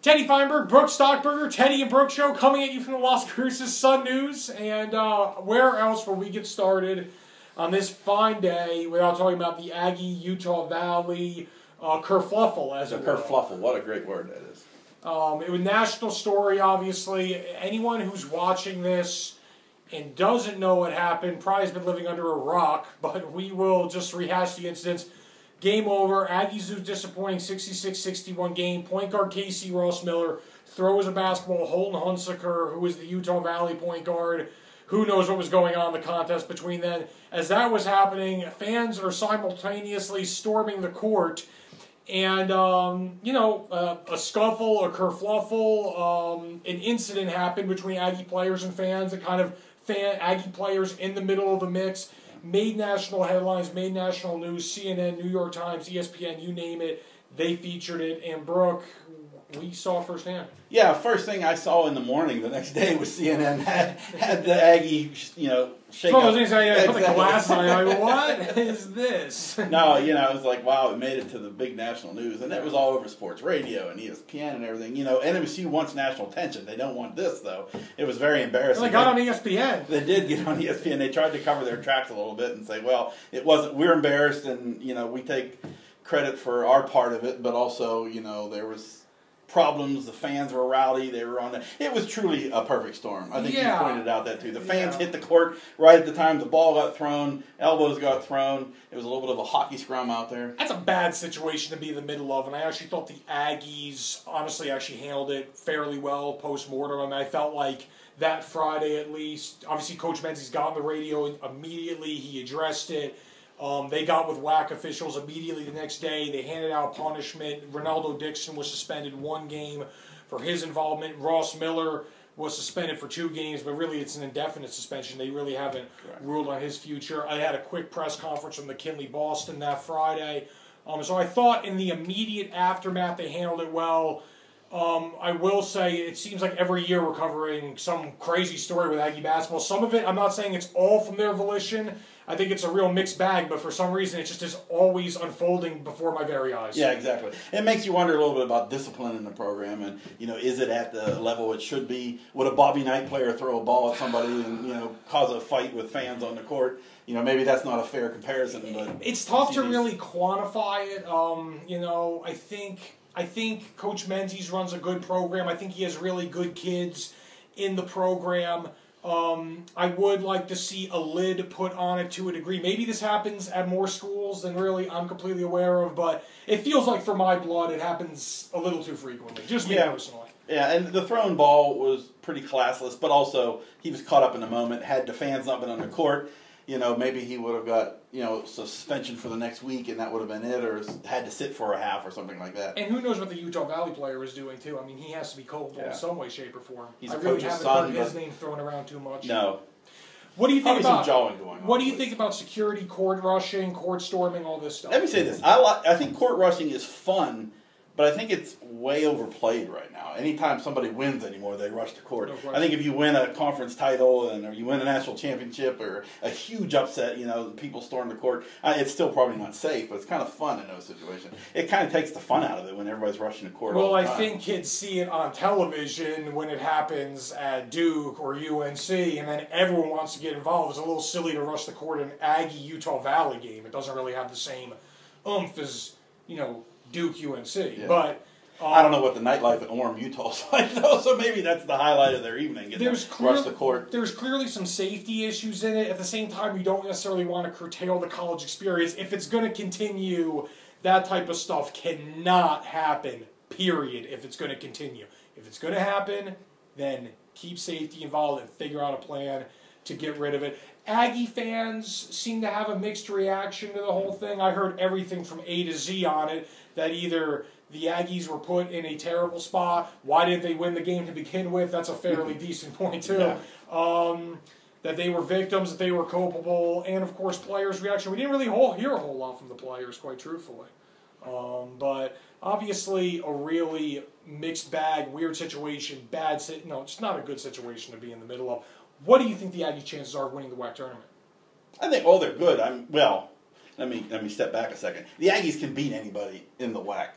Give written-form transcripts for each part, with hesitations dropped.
Teddy Feinberg, Brook Stockburger, Teddy and Brook Show coming at you from the Las Cruces Sun News. And where else will we get started on this fine day without talking about the Aggie Utah Valley kerfluffle, as it were. Kerfluffle, what a great word that is. It was a national story, obviously. Anyone who's watching this and doesn't know what happened probably has been living under a rock, but we will just rehash the incidents. Game over. Aggies lose disappointing 66-61 game. Point guard Casey Ross Miller throws a basketball. Holton Hunsaker, who is the Utah Valley point guard. Who knows what was going on in the contest between them. As that was happening, fans are simultaneously storming the court. And, a scuffle, a kerfluffle, an incident happened between Aggie players and fans. Aggie players in the middle of the mix. Made national headlines, made national news, CNN, New York Times, ESPN, you name it, they featured it. And Brook, we saw firsthand. Yeah, first thing I saw in the morning the next day was CNN had the Aggie, shake up. Put the glasses on. Like, what is this? No, it was like, wow, it made it to the big national news, and it was all over sports radio and ESPN and everything. NBC wants national attention. They don't want this though. It was very embarrassing. They got on ESPN. They did get on ESPN. They tried to cover their tracks a little bit and say, well, it wasn't. We're embarrassed, and we take credit for our part of it, but also, there was problems. The fans were rowdy. They were on it. It was truly a perfect storm. I think you pointed out that too. The fans hit the court right at the time the ball got thrown, elbows got thrown. It was a little bit of a hockey scrum out there. That's a bad situation to be in the middle of, and I actually thought the Aggies honestly actually handled it fairly well post-mortem. I mean, I felt like that Friday at least, obviously Coach Menzies got on the radio immediately. He addressed it. They got with WAC officials immediately the next day. They handed out punishment. Ronaldo Dixon was suspended 1 game for his involvement. Ross Miller was suspended for 2 games, but really it's an indefinite suspension. They really haven't ruled on his future. I had a quick press conference from McKinley Boston that Friday. So I thought in the immediate aftermath they handled it well. I will say it seems like every year we're covering some crazy story with Aggie basketball. Some of it, I'm not saying it's all from their volition. I think it's a real mixed bag, but for some reason it just is always unfolding before my very eyes. Yeah, exactly. It makes you wonder a little bit about discipline in the program, and is it at the level it should be? Would a Bobby Knight player throw a ball at somebody and cause a fight with fans on the court? Maybe that's not a fair comparison, but it's tough to really quantify it. I think Coach Menzies runs a good program. I think he has really good kids in the program. I would like to see a lid put on it to a degree. Maybe this happens at more schools than really I'm completely aware of, but it feels like for my blood it happens a little too frequently, just me personally. Yeah, and the thrown ball was pretty classless, but also he was caught up in the moment. Had the fans not been on the court, maybe he would have got, suspension for the next week, and that would have been it, or had to sit for a half or something like that. And who knows what the Utah Valley player is doing, too. I mean, he has to be culpable in some way, shape, or form. He's a coach's son. I really haven't heard his name thrown around too much. No. What do you think about jawing going on? What do you think about security, court rushing, court storming, all this stuff? Let me say this. I think court rushing is fun, but I think it's way overplayed right now. Anytime somebody wins anymore, they rush to court. No question. I think if you win a conference title or you win a national championship or a huge upset, people storm the court. It's still probably not safe, but it's kind of fun in those situations. It kind of takes the fun out of it when everybody's rushing to court all the time. Well, I think kids see it on television when it happens at Duke or UNC, and then everyone wants to get involved. It's a little silly to rush the court in an Aggie-Utah Valley game. It doesn't really have the same oomph as, Duke UNC, but I don't know what the nightlife at Orem, Utah's like though, so maybe that's the highlight of their evening. Rush the court. There's clearly some safety issues in it. At the same time, you don't necessarily want to curtail the college experience. If it's going to continue, that type of stuff cannot happen, period, if it's going to continue. If it's going to happen, then keep safety involved and figure out a plan to get rid of it. Aggie fans seem to have a mixed reaction to the whole thing. I heard everything from A to Z on it, that either the Aggies were put in a terrible spot, why didn't they win the game to begin with? That's a fairly decent point too. Yeah. That they were victims, that they were culpable, and of course players' reaction. We didn't really hear a whole lot from the players, quite truthfully. But obviously a really mixed bag, weird situation, it's not a good situation to be in the middle of. What do you think the Aggie chances are of winning the WAC tournament? I think, they're good. Let me step back a second. The Aggies can beat anybody in the WAC.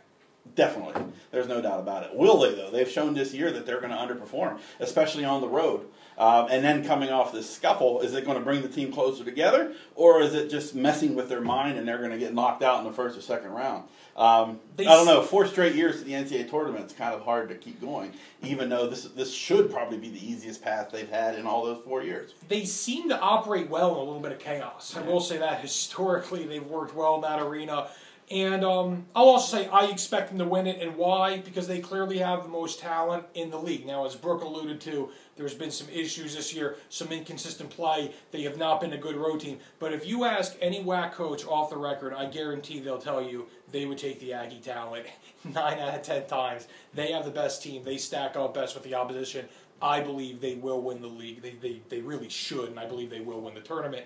Definitely. There's no doubt about it. Will they, though? They've shown this year that they're going to underperform, especially on the road. And then coming off this scuffle, is it going to bring the team closer together, or is it just messing with their mind and they're going to get knocked out in the first or second round? I don't know. 4 straight years to the NCAA tournament is kind of hard to keep going, even though this should probably be the easiest path they've had in all those 4 years. They seem to operate well in a little bit of chaos. I will say that historically they've worked well in that arena. And I'll also say I expect them to win it, and why? Because they clearly have the most talent in the league. Now, as Brook alluded to, there's been some issues this year, some inconsistent play. They have not been a good road team. But if you ask any WAC coach off the record, I guarantee they'll tell you they would take the Aggie talent 9 out of 10 times. They have the best team. They stack up best with the opposition. I believe they will win the league. They really should, and I believe they will win the tournament.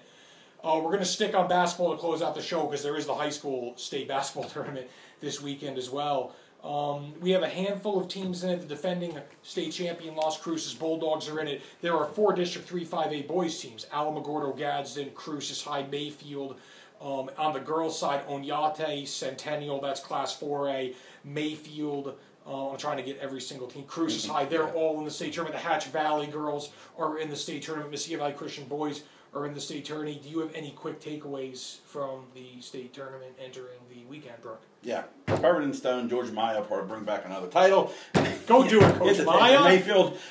We're going to stick on basketball to close out the show because there is the high school state basketball tournament this weekend as well. We have a handful of teams in it. The defending state champion Los Cruces Bulldogs are in it. There are 4 District 3 5A boys teams: Alamogordo, Gadsden, Cruces High, Mayfield. On the girls' side, Oñate, Centennial, that's Class 4A, Mayfield. I'm trying to get every single team. Cruces High, they're all in the state tournament. The Hatch Valley girls are in the state tournament. Mississippi Valley Christian boys are in the state tourney. Do you have any quick takeaways from the state tournament entering the weekend, Brook? Yeah. Covered in stone, Georgia Maya will bring back another title. Go do it, Coach Maya.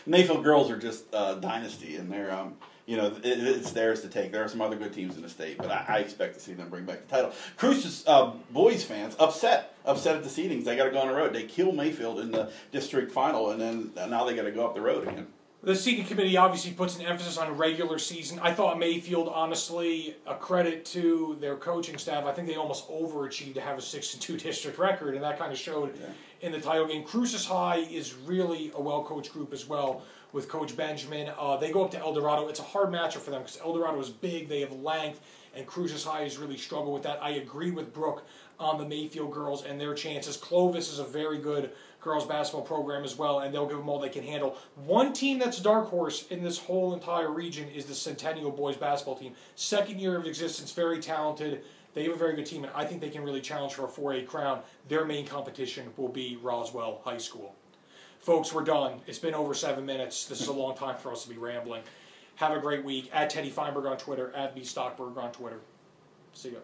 Mayfield girls are just dynasty, and they're it's theirs to take. There are some other good teams in the state, but I expect to see them bring back the title. Cruces boys fans upset at the seedings. They got to go on the road. They kill Mayfield in the district final, and then now they got to go up the road again. The seating committee obviously puts an emphasis on regular season. I thought Mayfield, honestly, a credit to their coaching staff. I think they almost overachieved to have a 6-2 district record, and that kind of showed in the title game. Cruces High is really a well-coached group as well with Coach Benjamin. They go up to El Dorado. It's a hard matchup for them because El Dorado is big. They have length, and Cruces High has really struggled with that. I agree with Brook on the Mayfield girls and their chances. Clovis is a very good girls basketball program as well, and they'll give them all they can handle. One team that's dark horse in this whole entire region is the Centennial boys basketball team. 2nd year of existence, very talented. They have a very good team, and I think they can really challenge for a 4A crown. Their main competition will be Roswell High School. Folks, we're done. It's been over 7 minutes. This is a long time for us to be rambling. Have a great week. At Teddy Feinberg on Twitter, at B Stockberg on Twitter. See ya.